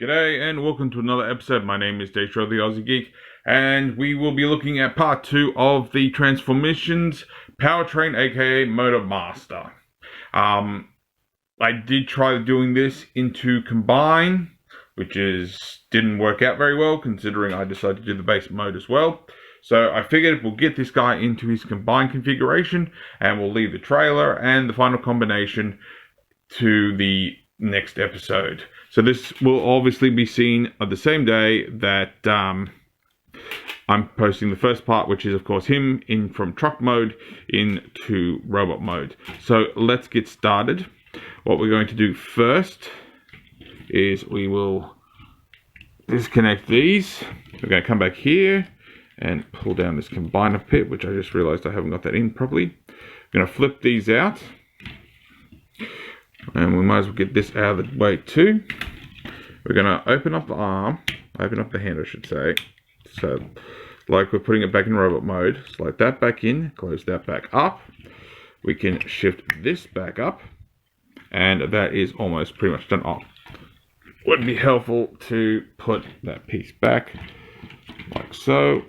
G'day and welcome to another episode. My name is Daethstro, the Aussie Geek, and we will be looking at part 2 of the Transformission's Powertrain, aka Motormaster. I did try doing this into Combine, which didn't work out very well considering I decided to do the base mode as well. So I figured we'll get this guy into his Combine configuration and we'll leave the trailer and the final combination to the next episode. So this will obviously be seen on the same day that I'm posting the first part, which is of course him in from truck mode into robot mode. So let's get started. What we're going to do first is we will disconnect these. We're going to come back here and pull down this combiner pit, which I just realized I haven't got that in properly. I'm going to flip these out. And we might as well get this out of the way too. We're going to open up the arm, open up the hand I should say. So like we're putting it back in robot mode, slide that back in, close that back up. We can shift this back up and that is almost pretty much done. Would be helpful to put that piece back like so.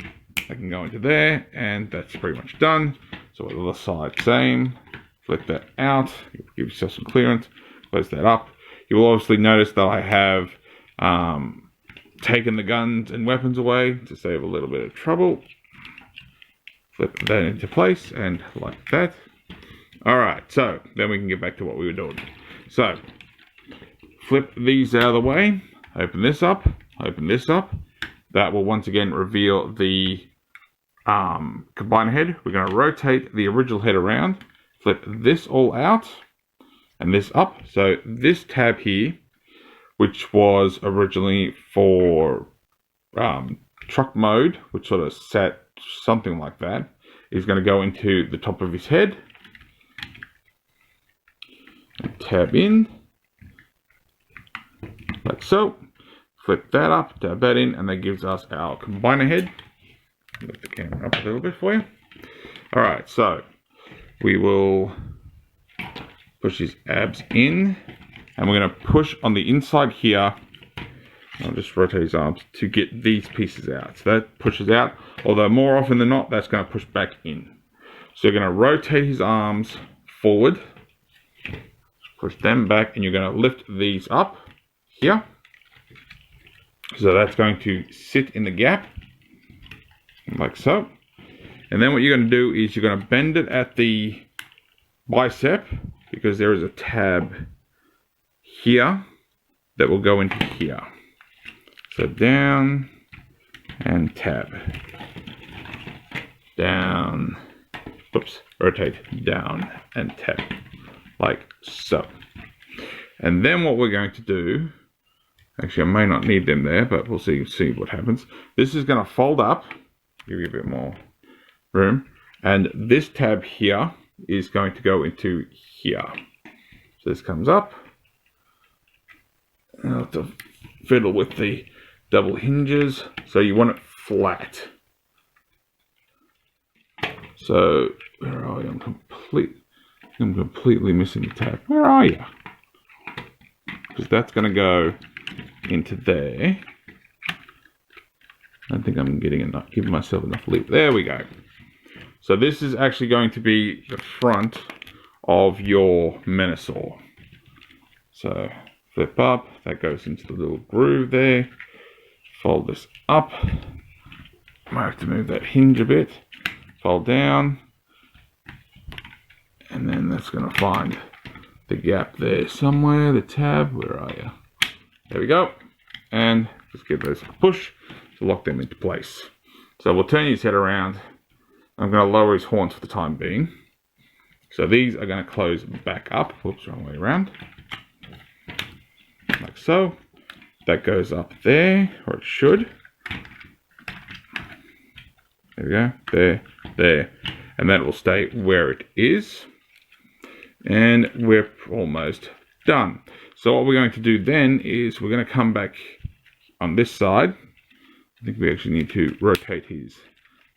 I can go into there and that's pretty much done. So on the other side, same. Flip that out, give yourself some clearance, close that up. You will obviously notice that I have taken the guns and weapons away to save a little bit of trouble. Flip that into place and like that. Alright, so then we can get back to what we were doing. So, flip these out of the way, open this up, open this up. That will once again reveal the combiner head. We're going to rotate the original head around. Flip this all out and this up. So this tab here, which was originally for truck mode, which sort of sat something like that, is going to go into the top of his head. And tab in, like so. Flip that up, tab that in, and that gives us our combiner head. Lift the camera up a little bit for you. Alright, so we will push his abs in and we're going to push on the inside here. I'll just rotate his arms to get these pieces out. So that pushes out, although more often than not that's going to push back in. So you're going to rotate his arms forward, push them back, and you're going to lift these up here. So that's going to sit in the gap like so. And then what you're going to do is you're going to bend it at the bicep because there is a tab here that will go into here. So down and tab. Down. Oops. Rotate down and tab. Like so. And then what we're going to do, actually I may not need them there, but we'll see what happens. This is going to fold up, give you a bit more room, and this tab here is going to go into here. So this comes up. I'll have to fiddle with the double hinges. So you want it flat. So where are you? I'm completely missing the tab. Where are you? Because that's going to go into there. I think I'm giving myself enough leap. There we go. So this is actually going to be the front of your Menasor. So flip up, that goes into the little groove there. Fold this up. Might have to move that hinge a bit. Fold down. And then that's going to find the gap there somewhere, the tab. Where are you? There we go. And just give those a push to lock them into place. So we'll turn his head around. I'm going to lower his horns for the time being. So these are going to close back up. Whoops, wrong way around. Like so. That goes up there, or it should. There we go. There. And that will stay where it is. And we're almost done. So what we're going to do then is we're going to come back on this side. I think we actually need to rotate his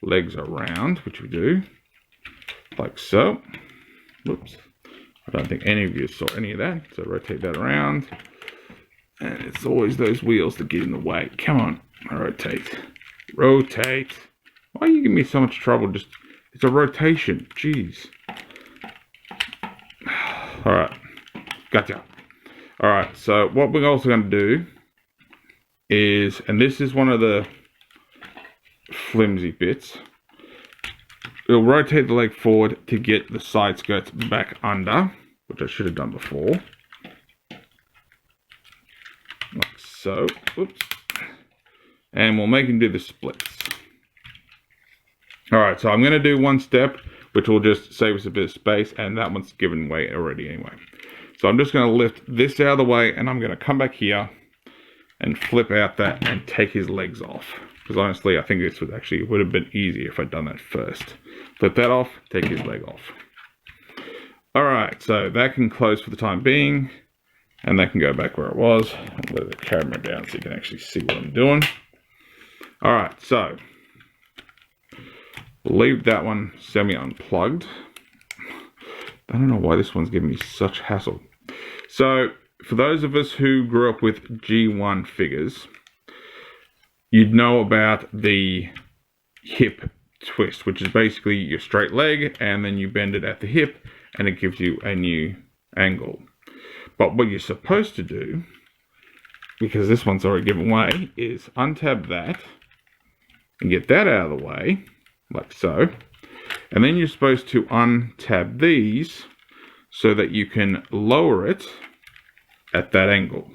legs around, which we do, like so. Whoops. I don't think any of you saw any of that. So rotate that around. And it's always those wheels that get in the way. Come on, rotate. Rotate. Why are you giving me so much trouble? Just, it's a rotation. Jeez. Alright. Gotcha. Alright, so what we're also going to do is, and this is one of the flimsy bits, we'll rotate the leg forward to get the side skirts back under, which I should have done before. Like so. Oops. And we'll make him do the splits. Alright, so I'm going to do one step, which will just save us a bit of space, and that one's given way already anyway. So I'm just going to lift this out of the way, and I'm going to come back here and flip out that and take his legs off. Because honestly, I think this would actually, it would have been easier if I'd done that first. Flip that off, take his leg off. Alright, so that can close for the time being, and that can go back where it was. I'll let the camera down so you can actually see what I'm doing. Alright, so we'll leave that one semi-unplugged. I don't know why this one's giving me such hassle. So, for those of us who grew up with G1 figures, you'd know about the hip twist, which is basically your straight leg, and then you bend it at the hip, and it gives you a new angle. But what you're supposed to do, because this one's already given way, is untab that, and get that out of the way, like so. And then you're supposed to untab these so that you can lower it at that angle.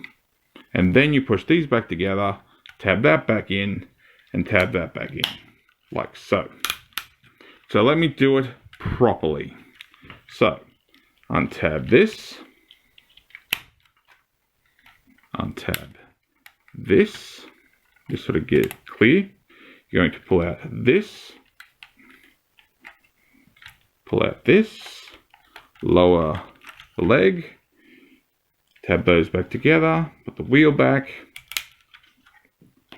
And then you push these back together, tab that back in, and tab that back in, like so. So let me do it properly. So, untab this, untab this, just sort of get it clear. You're going to pull out this, pull out this, lower the leg, tab those back together, put the wheel back,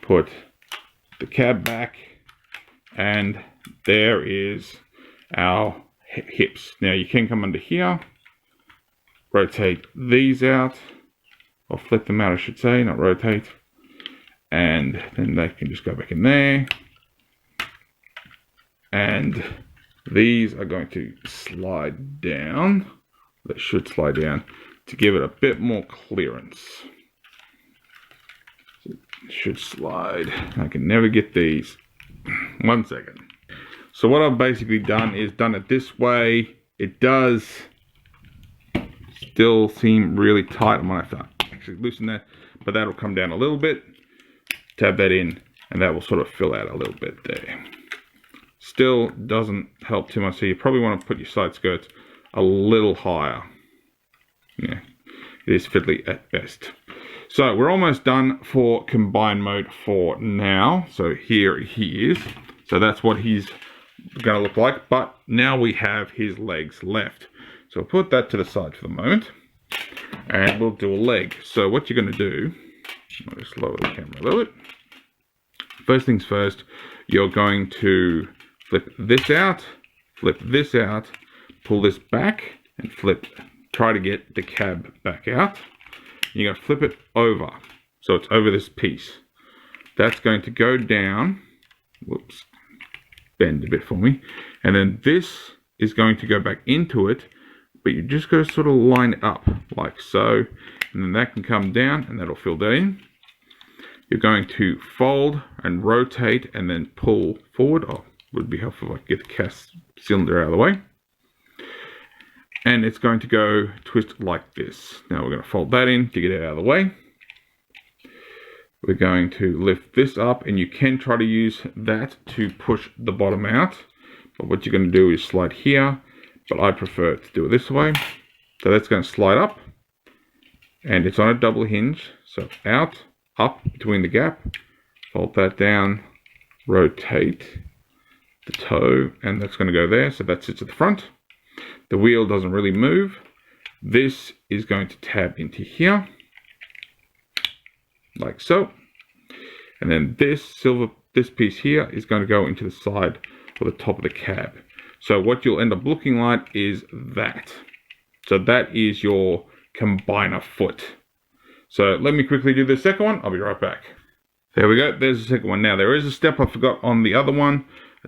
put the cab back, and there is our hips. Now you can come under here, rotate these out, or flip them out I should say, not rotate, and then they can just go back in there, and these are going to slide down. They should slide down to give it a bit more clearance. It should slide. I can never get these. 1 second. So what I've basically done is done it this way. It does still seem really tight. I might have to actually loosen that, but that'll come down a little bit. Tab that in, and that will sort of fill out a little bit there. Still doesn't help too much, so you probably want to put your side skirts a little higher. Yeah, it is fiddly at best. So we're almost done for combine mode for now. So here he is. So that's what he's going to look like, but now we have his legs left. So I'll put that to the side for the moment, and we'll do a leg. So what you're going to do, I'll just lower the camera a little bit. First things first, you're going to flip this out, pull this back, and try to get the cab back out. You're going to flip it over, so it's over this piece. That's going to go down, whoops, bend a bit for me, and then this is going to go back into it, but you just got to sort of line it up, like so, and then that can come down, and that'll fill that in. You're going to fold and rotate, and then pull forward. Oh, would be helpful if I could get the cast cylinder out of the way. And it's going to go twist like this. Now we're going to fold that in to get it out of the way. We're going to lift this up, and you can try to use that to push the bottom out. But what you're going to do is slide here, but I prefer to do it this way. So that's going to slide up, and it's on a double hinge. So out, up between the gap, fold that down, rotate the toe, and that's going to go there. So that sits at the front. The wheel doesn't really move. This is going to tab into here, like so. And then this piece here is going to go into the side or the top of the cab. So what you'll end up looking like is that. So that is your combiner foot. So let me quickly do the second one. I'll be right back. There we go. There's the second one. Now there is a step I forgot on the other one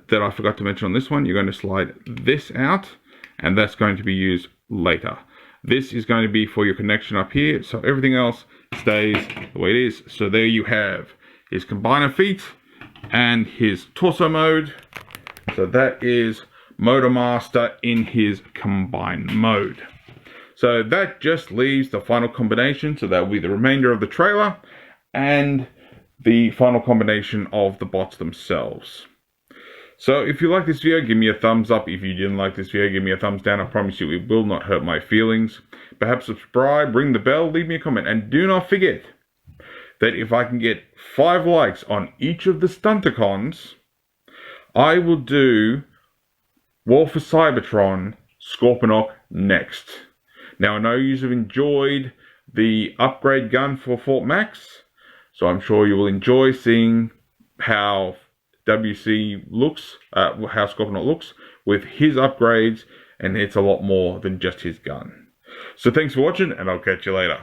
that I forgot to mention on this one. You're going to slide this out, and that's going to be used later. This is going to be for your connection up here, so everything else stays the way it is. So there you have his combiner feet and his torso mode. So that is Motormaster in his combined mode. So that just leaves the final combination. So that will be the remainder of the trailer and the final combination of the bots themselves. So if you like this video, give me a thumbs up. If you didn't like this video, give me a thumbs down. I promise you it will not hurt my feelings. Perhaps subscribe, ring the bell, leave me a comment. And do not forget that if I can get 5 likes on each of the Stunticons, I will do War for Cybertron Scorponok next. Now I know you have enjoyed the upgrade gun for Fort Max, so I'm sure you will enjoy seeing how WC looks, how Scorponok looks with his upgrades, and it's a lot more than just his gun. So thanks for watching, and I'll catch you later.